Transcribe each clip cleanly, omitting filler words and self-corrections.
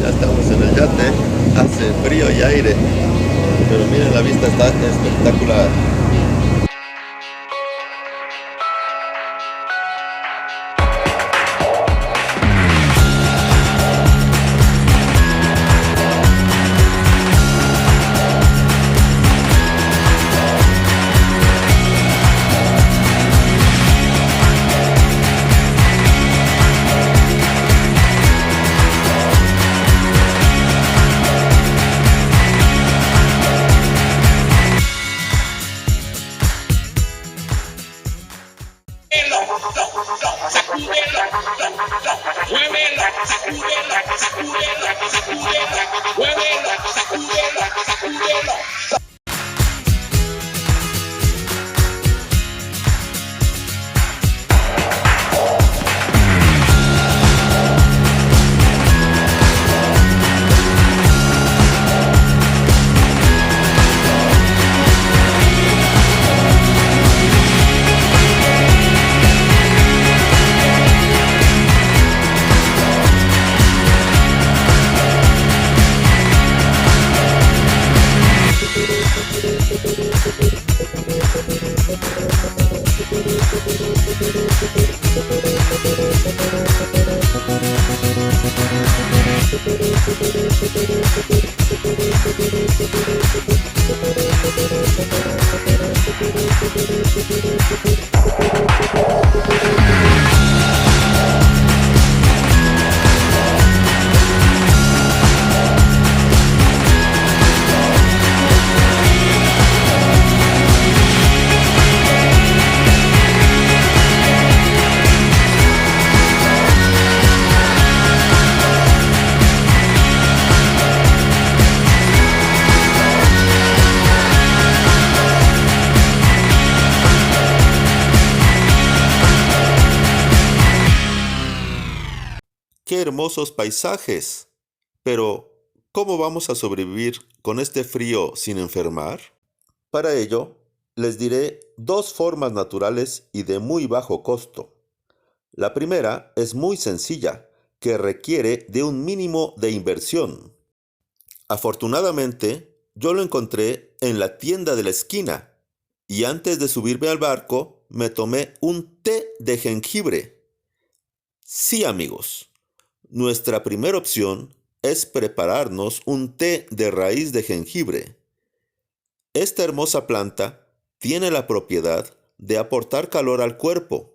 Ya estamos en el yate, hace frío y aire, pero miren, la vista está espectacular. ¡Qué hermosos paisajes! Pero, ¿cómo vamos a sobrevivir con este frío sin enfermar? Para ello, les diré dos formas naturales y de muy bajo costo. La primera es muy sencilla, que requiere de un mínimo de inversión. Afortunadamente, yo lo encontré en la tienda de la esquina y antes de subirme al barco, me tomé un té de jengibre. Sí, amigos. Nuestra primera opción es prepararnos un té de raíz de jengibre. Esta hermosa planta tiene la propiedad de aportar calor al cuerpo.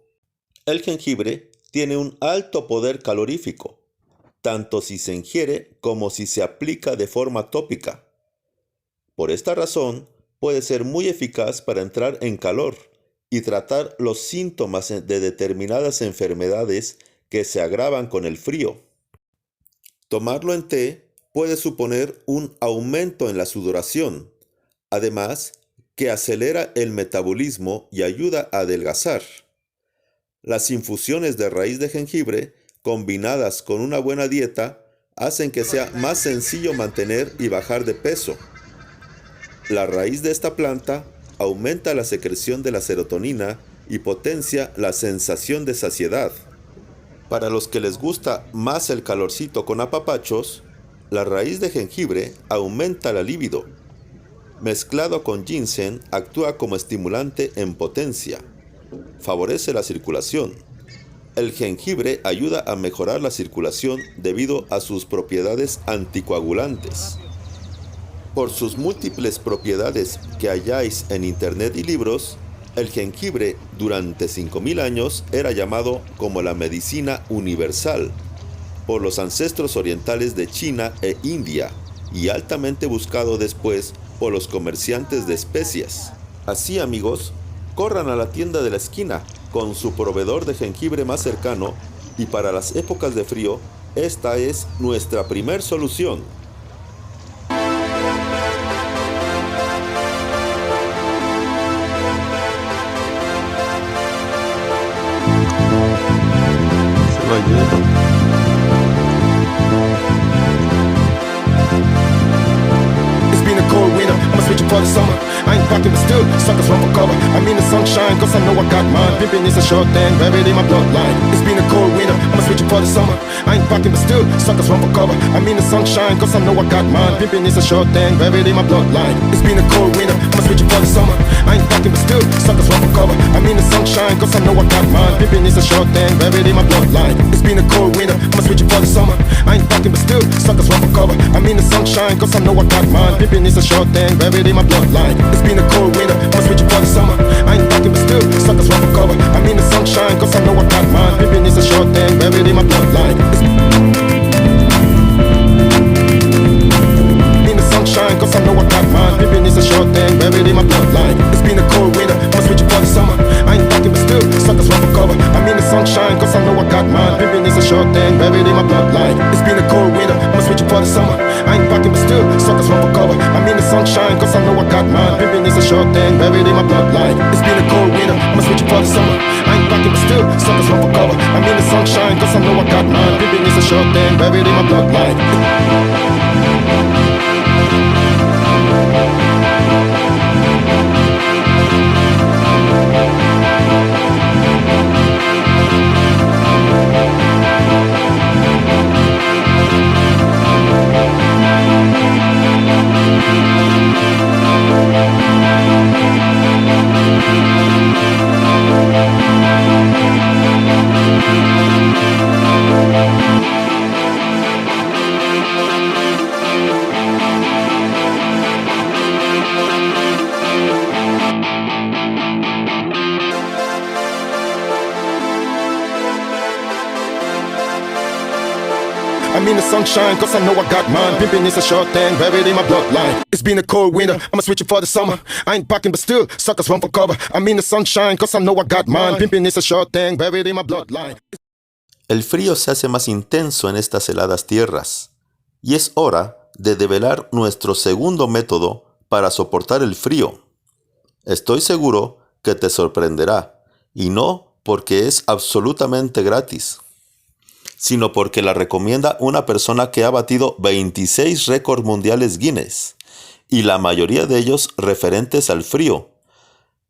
El jengibre tiene un alto poder calorífico, tanto si se ingiere como si se aplica de forma tópica. Por esta razón, puede ser muy eficaz para entrar en calor y tratar los síntomas de determinadas enfermedades que se agravan con el frío. Tomarlo en té puede suponer un aumento en la sudoración, además que acelera el metabolismo y ayuda a adelgazar. Las infusiones de raíz de jengibre, combinadas con una buena dieta, hacen que sea más sencillo mantener y bajar de peso. La raíz de esta planta aumenta la secreción de la serotonina y potencia la sensación de saciedad. Para los que les gusta más el calorcito con apapachos, la raíz de jengibre aumenta la libido. Mezclado con ginseng, actúa como estimulante en potencia. Favorece la circulación. El jengibre ayuda a mejorar la circulación debido a sus propiedades anticoagulantes. Por sus múltiples propiedades que halláis en internet y libros, el jengibre durante 5000 años era llamado como la medicina universal por los ancestros orientales de China e India y altamente buscado después por los comerciantes de especias. Así, amigos, corran a la tienda de la esquina con su proveedor de jengibre más cercano y para las épocas de frío, esta es nuestra primer solución. It's been a cold winter, I'ma switch you for the summer. I ain't pocket, but still, suckers run for cover. I'm in the sunshine, cause I know I got mine. Pimpin' is a short thing, buried in my bloodline. It's been a cold winter, I'ma switch it for the summer. I ain't pocket, but still, suckers run for cover. I'm in the sunshine, cause I know I got mine. Pimpin' is a short thing, buried in my bloodline. It's been a cold winter, I'ma switch it for the summer. I ain't pocket, but still, suckers run for cover. I'm in the sunshine, cause I know I got mine. Pimpin' is a short thing, buried in my bloodline. It's been a cold winter, I'ma switch it for the summer. I ain't pocket, but still, suckers run for cover. I'm in the sunshine, cause I know I got mine. Pimpin' is a short thing, buried in my bloodline. It's been a cold winter, I'ma switch it for the summer. I ain't pocket, but still, suckers run for cover. I'm in the sunshine, cause I know I got mine. Pimpin' is a short thing, buried in my bloodline. In the sunshine, cause I know I got mine. Pimpin' is a short thing, buried in my bloodline. It's been a cold winter, I'ma switch it for the summer. I ain't pocket, but still, suckers run for cover. I'm in the sunshine, cause I know I got mine. Pimpin' is a short thing, buried in my bloodline. It's been a cold winter, I'ma switch it for the summer. I ain't pocket, but still, suckers run for cover. I'm in the sunshine, cause I know I got mine. Pimpin' is a short thing, buried in my bloodline. It's been a cold winter, I'ma switch it for the summer. I ain't pocket, but still, suckers run for cover. I'm in the sunshine, cause I know I got mine. Pimpin' is a short thing, buried in my bloodline. I'm in the sunshine, cause I know I got mine. Pimpin' is a short thing, buried in my bloodline. It's been a cold winter, I'ma switch it for the summer. I ain't packing, but still, suckers run for cover. I'm in the sunshine, cause I know I got mine. Pimpin' is a short thing, buried in my bloodline. El frío se hace más intenso en estas heladas tierras, y es hora de develar nuestro segundo método para soportar el frío. Estoy seguro que te sorprenderá, y no porque es absolutamente gratis, sino porque la recomienda una persona que ha batido 26 récords mundiales Guinness, y la mayoría de ellos referentes al frío.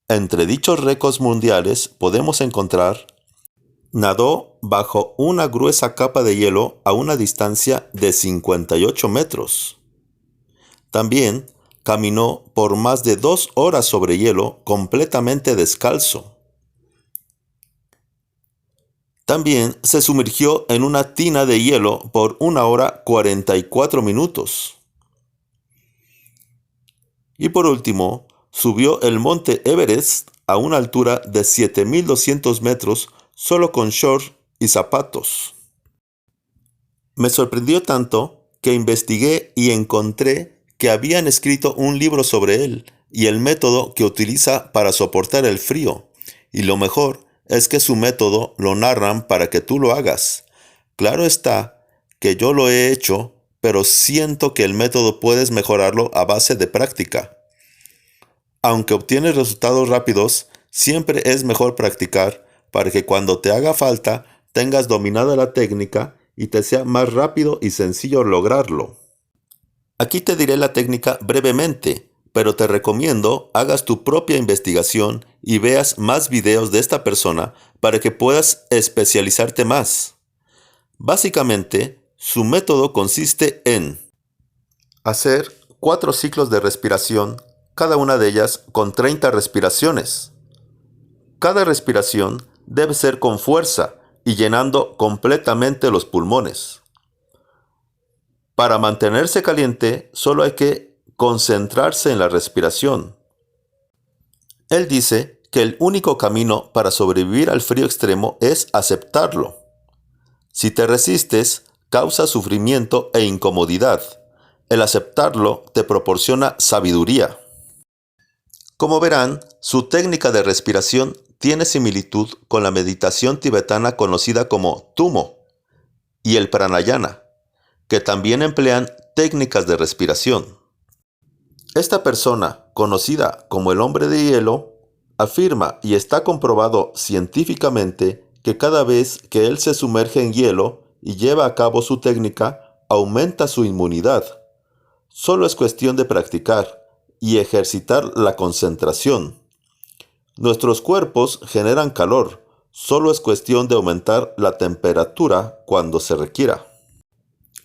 Entre dichos récords mundiales podemos encontrar: nadó bajo una gruesa capa de hielo a una distancia de 58 metros. También caminó por más de 2 horas sobre hielo completamente descalzo. También se sumergió en una tina de hielo por 1 hora 44 minutos. Y por último, subió el monte Everest a una altura de 7,200 metros solo con shorts y zapatos. Me sorprendió tanto que investigué y encontré que habían escrito un libro sobre él y el método que utiliza para soportar el frío. Y lo mejor es que su método lo narran para que tú lo hagas. Claro está que yo lo he hecho, pero siento que el método puedes mejorarlo a base de práctica. Aunque obtienes resultados rápidos, siempre es mejor practicar para que cuando te haga falta tengas dominada la técnica y te sea más rápido y sencillo lograrlo. Aquí te diré la técnica brevemente, pero te recomiendo hagas tu propia investigación y veas más videos de esta persona para que puedas especializarte más. Básicamente, su método consiste en hacer 4 ciclos de respiración, cada una de ellas con 30 respiraciones. Cada respiración debe ser con fuerza y llenando completamente los pulmones. Para mantenerse caliente, solo hay que concentrarse en la respiración. Él dice que el único camino para sobrevivir al frío extremo es aceptarlo. Si te resistes, causa sufrimiento e incomodidad. El aceptarlo te proporciona sabiduría. Como verán, su técnica de respiración tiene similitud con la meditación tibetana conocida como Tumo y el pranayana, que también emplean técnicas de respiración. Esta persona, conocida como el hombre de hielo, afirma y está comprobado científicamente que cada vez que él se sumerge en hielo y lleva a cabo su técnica, aumenta su inmunidad. Solo es cuestión de practicar, y ejercitar la concentración. Nuestros cuerpos generan calor, solo es cuestión de aumentar la temperatura cuando se requiera.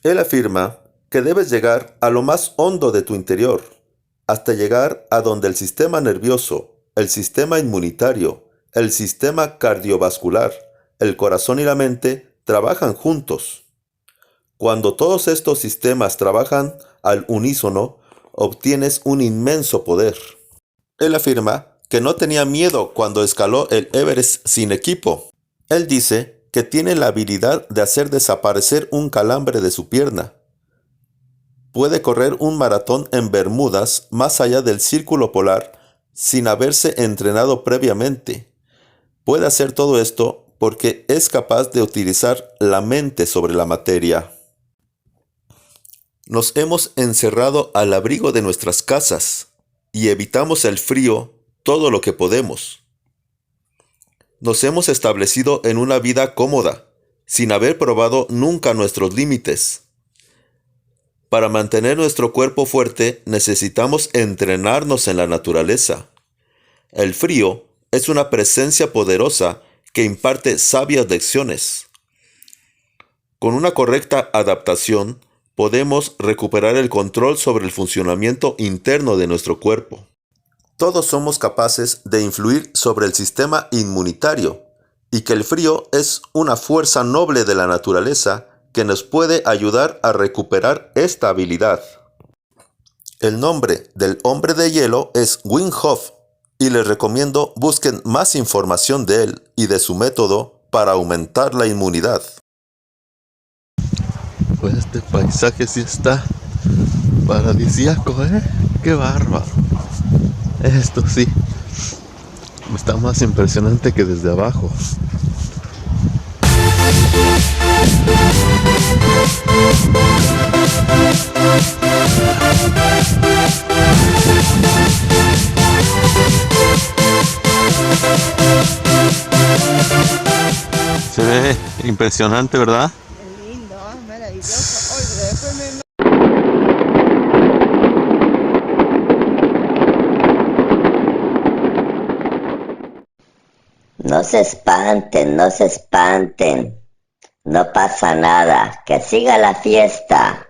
Él afirma que debes llegar a lo más hondo de tu interior, hasta llegar a donde el sistema nervioso, el sistema inmunitario, el sistema cardiovascular, el corazón y la mente trabajan juntos. Cuando todos estos sistemas trabajan al unísono, obtienes un inmenso poder. Él afirma que no tenía miedo cuando escaló el Everest sin equipo. Él dice que tiene la habilidad de hacer desaparecer un calambre de su pierna. Puede correr un maratón en Bermudas más allá del círculo polar sin haberse entrenado previamente. Puede hacer todo esto porque es capaz de utilizar la mente sobre la materia. Nos hemos encerrado al abrigo de nuestras casas y evitamos el frío todo lo que podemos. Nos hemos establecido en una vida cómoda, sin haber probado nunca nuestros límites. Para mantener nuestro cuerpo fuerte necesitamos entrenarnos en la naturaleza. El frío es una presencia poderosa que imparte sabias lecciones. Con una correcta adaptación, podemos recuperar el control sobre el funcionamiento interno de nuestro cuerpo. Todos somos capaces de influir sobre el sistema inmunitario y que el frío es una fuerza noble de la naturaleza que nos puede ayudar a recuperar esta habilidad. El nombre del hombre de hielo es Wim Hof y les recomiendo busquen más información de él y de su método para aumentar la inmunidad. Pues este paisaje sí está paradisíaco, ¡Qué bárbaro! Esto sí, está más impresionante que desde abajo. Se ve impresionante, ¿verdad? Es lindo, maravilloso. Oye, después me... No se espanten, no se espanten. No pasa nada. Que siga la fiesta.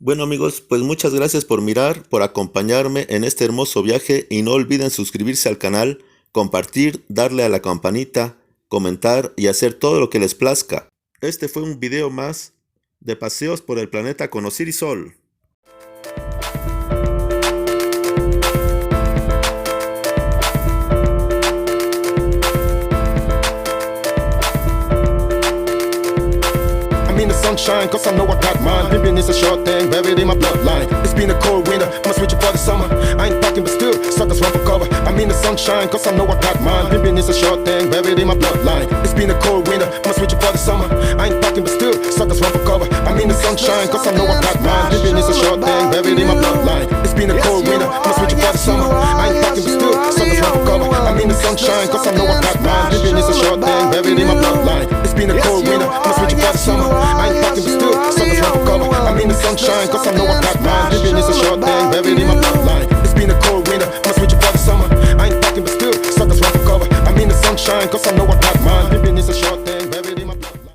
Bueno amigos, pues muchas gracias por mirar, por acompañarme en este hermoso viaje y no olviden suscribirse al canal, compartir, darle a la campanita, comentar y hacer todo lo que les plazca. Este fue un video más de paseos por el planeta con Osiris-Sol. Sunshine, cause I know I got mine. Pimpin' is a short thing, buried in my bloodline. It's been a cold winter, I'ma switch it for the summer. I ain't packing but still, suckers run for cover. I'm in the sunshine, cause I know I got mine. Pimpin' is a short thing, buried in my bloodline. It's been a cold winter, I'ma switch it for the summer. I ain't packing but still, suckers run for cover. I'm in the sunshine, cause I know I got mine. Pimpin' is a short thing, buried in my bloodline. It's been a cold winter, I'ma switch it for the summer. I ain't packing but still, suckers run for cover. I'm in the sunshine, cause I know I got mine. Pimpin' is a short thing, buried in my bloodline. summer. I ain't fucking but still, suckers run for cover. I'm in the sunshine, cause I know I got mine. Living is a short thing, buried in my bloodline. It's been a cold winter, I'ma switch it for the summer. I ain't fucking but still, suckers run for cover. I'm in the sunshine, cause I know I got mine. Living